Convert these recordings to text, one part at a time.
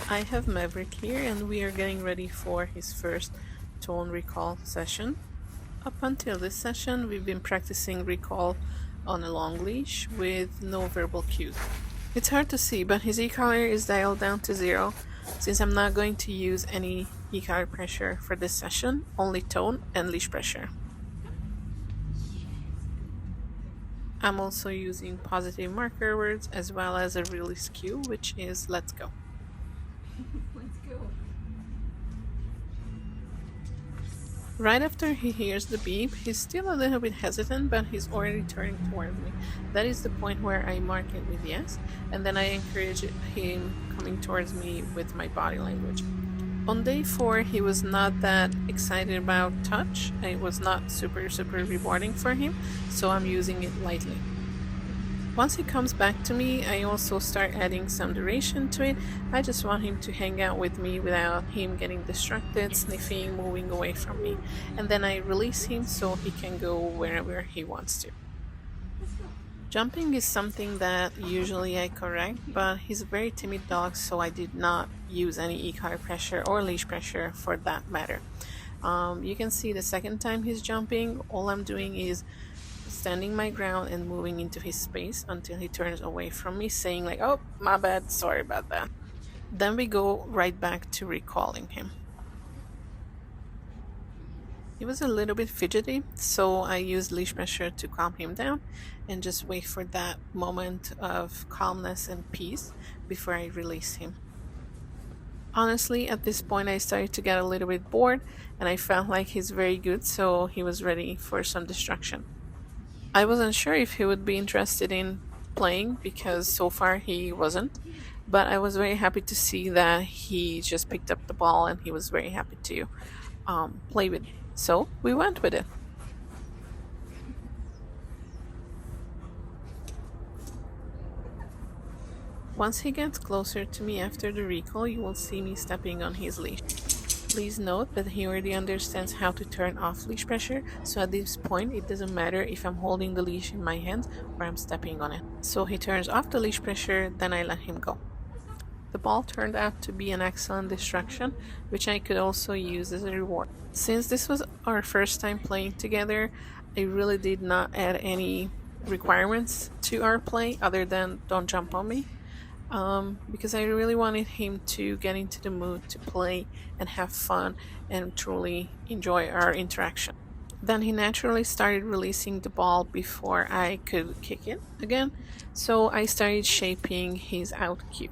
I have Maverick here and we are getting ready for his first tone recall session. Up until this session, we've been practicing recall on a long leash with no verbal cues. It's hard to see, but his e-collar is dialed down to 0 since I'm not going to use any e-collar pressure for this session, only tone and leash pressure. I'm also using positive marker words as well as a release cue, which is let's go. Let's go. Right after he hears the beep, he's still a little bit hesitant, but he's already turning towards me. That is the point where I mark it with yes, and then I encourage him coming towards me with my body language. On day 4, he was not that excited about touch. It was not super rewarding for him, so I'm using it lightly. Once he comes back to me, I also start adding some duration to it. I just want him to hang out with me without him getting distracted, sniffing, moving away from me. And then I release him so he can go wherever he wants to. Jumping is something that usually I correct, but he's a very timid dog, so I did not use any e-collar pressure or leash pressure for that matter. You can see the second time he's jumping, all I'm doing is standing my ground and moving into his space until he turns away from me, saying like, oh, my bad, sorry about that. Then we go right back to recalling him. He was a little bit fidgety, so I used leash pressure to calm him down and just wait for that moment of calmness and peace before I release him. Honestly, at this point, I started to get a little bit bored and I felt like he's very good, so he was ready for some distraction. I wasn't sure if he would be interested in playing because so far he wasn't, but I was very happy to see that he just picked up the ball and he was very happy to play with it. So we went with it. Once he gets closer to me after the recall, you will see me stepping on his leash. Please note that he already understands how to turn off leash pressure, so at this point it doesn't matter if I'm holding the leash in my hands or I'm stepping on it. So he turns off the leash pressure, then I let him go. The ball turned out to be an excellent distraction, which I could also use as a reward. Since this was our first time playing together, I really did not add any requirements to our play other than don't jump on me. Because I really wanted him to get into the mood to play and have fun and truly enjoy our interaction. Then he naturally started releasing the ball before I could kick it again, so I started shaping his out cue.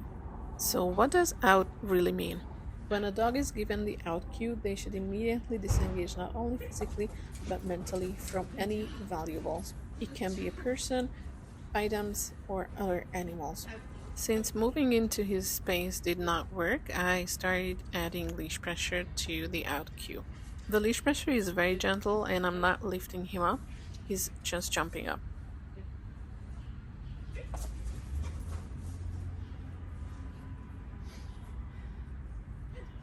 So, what does out really mean? When a dog is given the out cue, they should immediately disengage not only physically but mentally from any valuables. It can be a person, items, or other animals. Since moving into his space did not work, I started adding leash pressure to the out cue. The leash pressure is very gentle and I'm not lifting him up, he's just jumping up.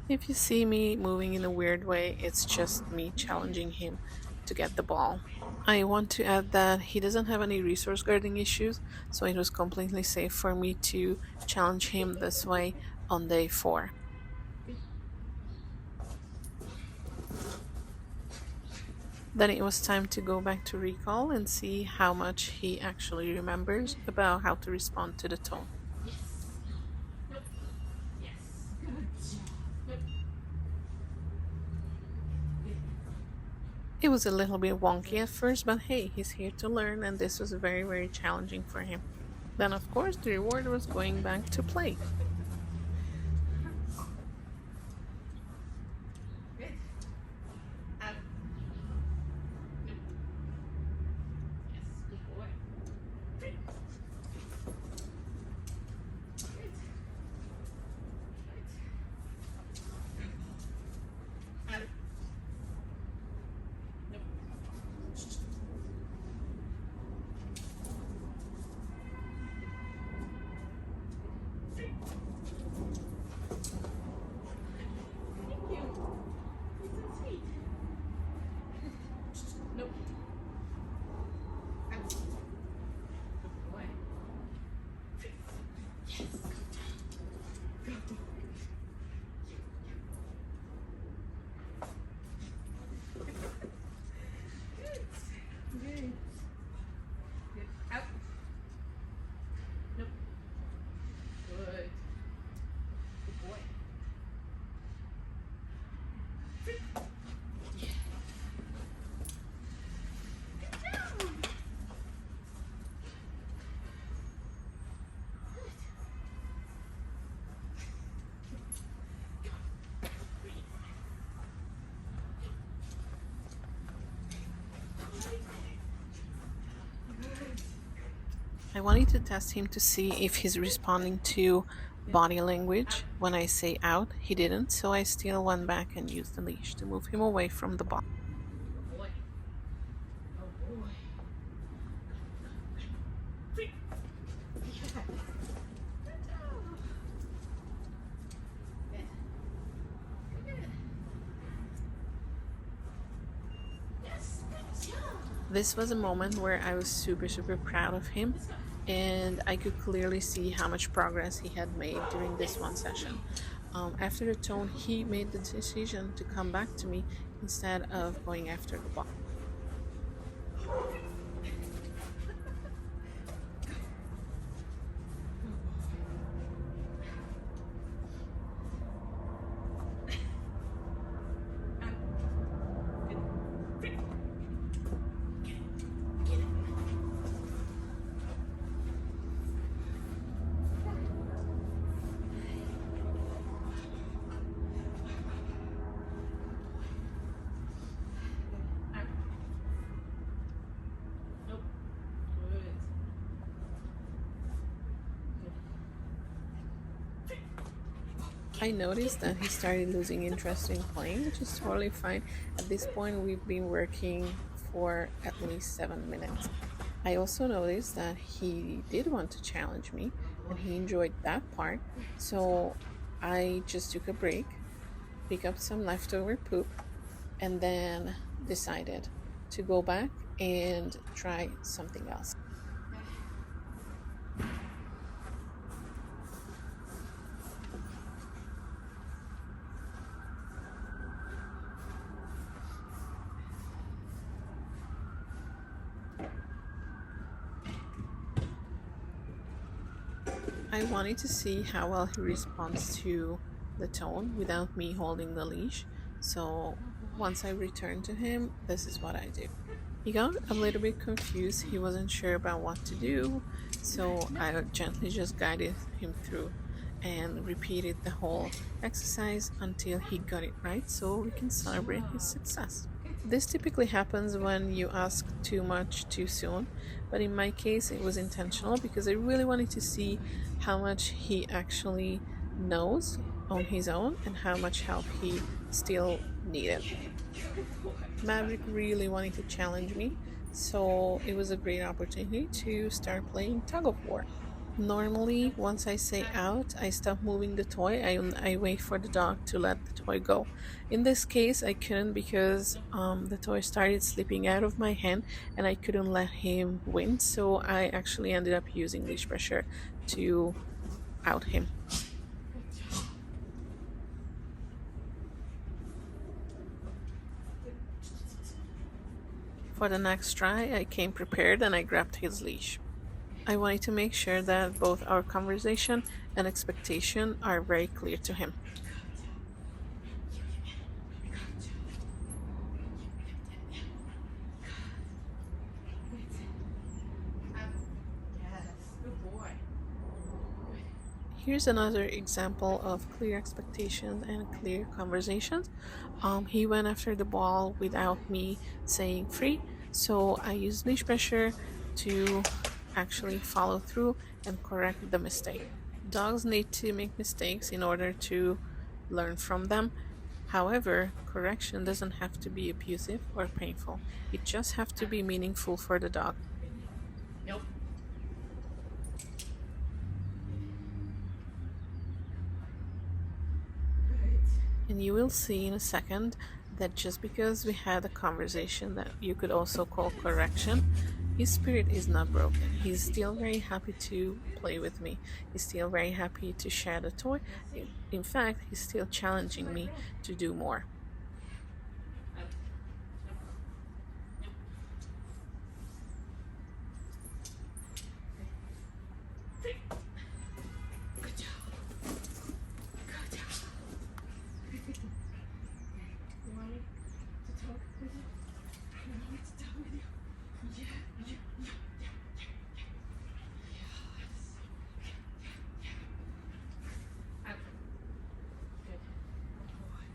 If you see me moving in a weird way, it's just me challenging him to get the ball. I want to add that he doesn't have any resource guarding issues, so it was completely safe for me to challenge him this way on day 4. Then it was time to go back to recall and see how much he actually remembers about how to respond to the tone. It was a little bit wonky at first, but hey, he's here to learn, and this was very challenging for him. Then, of course, the reward was going back to play. I wanted to test him to see if he's responding to body language. When I say out, he didn't, so I still went back and used the leash to move him away from the ball. Oh boy. Oh boy. Yeah. Yes, good job. This was a moment where I was super, super proud of him, and I could clearly see how much progress he had made during this one session. After the tone, he made the decision to come back to me instead of going after the ball. Nope. Good. I noticed that he started losing interest in playing, which is totally fine. At this point, we've been working for at least 7 minutes. I also noticed that he did want to challenge me and he enjoyed that part. So I just took a break, picked up some leftover poop, and then decided to go back and try something else. I wanted to see how well he responds to the tone without me holding the leash. So once I return to him, this is what I do. He got a little bit confused. He wasn't sure about what to do. So I gently just guided him through and repeated the whole exercise until he got it right so we can celebrate his success. This typically happens when you ask too much too soon, but in my case, it was intentional because I really wanted to see how much he actually knows on his own and how much help he still needed. Maverick really wanted to challenge me, so it was a great opportunity to start playing tug of war. Normally, once I say out, I stop moving the toy. I wait for the dog to let the toy go. In this case, I couldn't because the toy started slipping out of my hand and I couldn't let him win. So I actually ended up using leash pressure to out him. For the next try, I came prepared and I grabbed his leash. I wanted to make sure that both our conversation and expectation are very clear to him. Yes, good boy. Here's another example of clear expectations and clear conversations. He went after the ball without me saying free, so I used leash pressure to actually follow through and correct the mistake. Dogs need to make mistakes in order to learn from them. However, correction doesn't have to be abusive or painful. It just has to be meaningful for the dog. Nope. Good. And you will see in a second that just because we had a conversation that you could also call correction, his spirit is not broken. He's still very happy to play with me. He's still very happy to share the toy. In fact, he's still challenging me to do more. Good job. Good job. You want me to talk with you? You want me to talk with you? Yeah, yeah, yeah, yeah, yeah, yeah. Yes. Out. Good. Boy.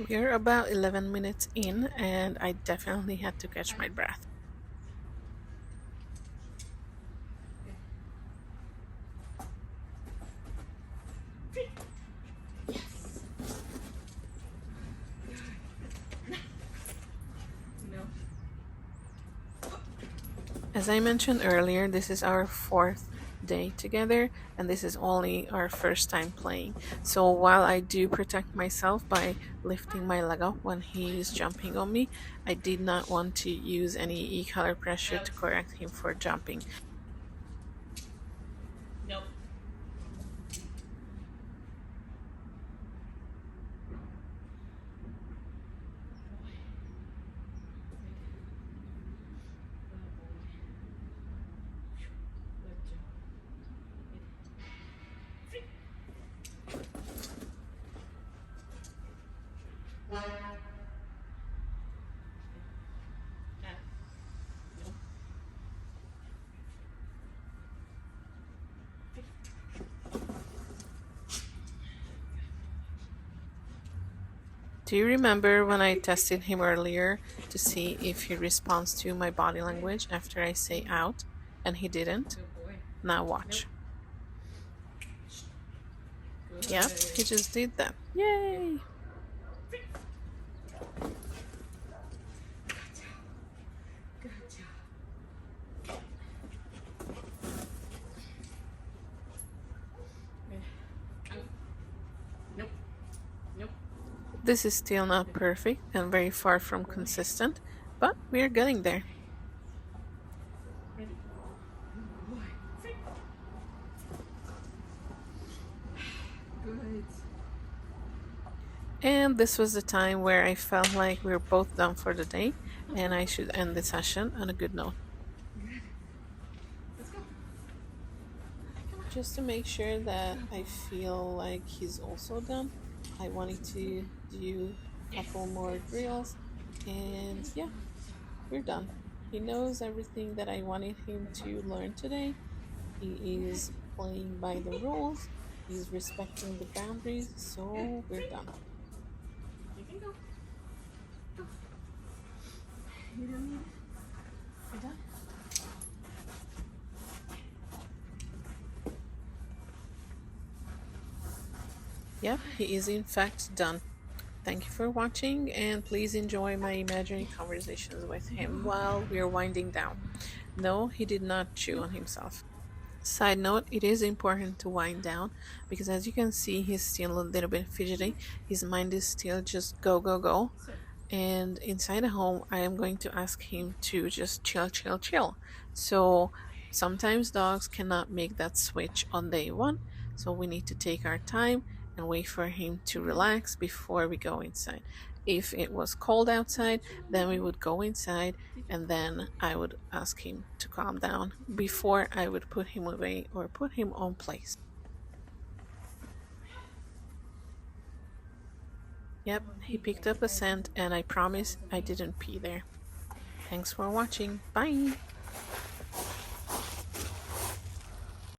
We're about 11 minutes in, and I definitely had to catch my breath. As I mentioned earlier, this is our fourth day together, and this is only our first time playing. So while I do protect myself by lifting my leg up when he's jumping on me, I did not want to use any e-collar pressure to correct him for jumping. Nope. Do you remember when I tested him earlier to see if he responds to my body language after I say out, and he didn't? Good boy. Now watch. Good. Yep, he just did that. Yay! Good job. Nope. Nope. This is still not perfect and very far from consistent, but we're getting there. Ready? Good boy. Good. And this was the time where I felt like we were both done for the day, and I should end the session on a good note. Good. Let's go. Just to make sure that I feel like he's also done, I wanted to do a couple more drills, and yeah, we're done. He knows everything that I wanted him to learn today. He is playing by the rules, he's respecting the boundaries, so we're done. You can go. Go. You don't need it. You're done. Yep, he is in fact done. Thank you for watching, and please enjoy my imaginary conversations with him while we're winding down. No, he did not chew on himself. Side note, it is important to wind down because as you can see, he's still a little bit fidgety. His mind is still just go, go, go. And inside the home, I am going to ask him to just chill, chill, chill. So sometimes dogs cannot make that switch on day one, so we need to take our time and wait for him to relax before we go inside. If it was cold outside, then we would go inside, and then I would ask him to calm down before I would put him away or put him on place. Yep, he picked up a scent, and I promise I didn't pee there. Thanks for watching. Bye!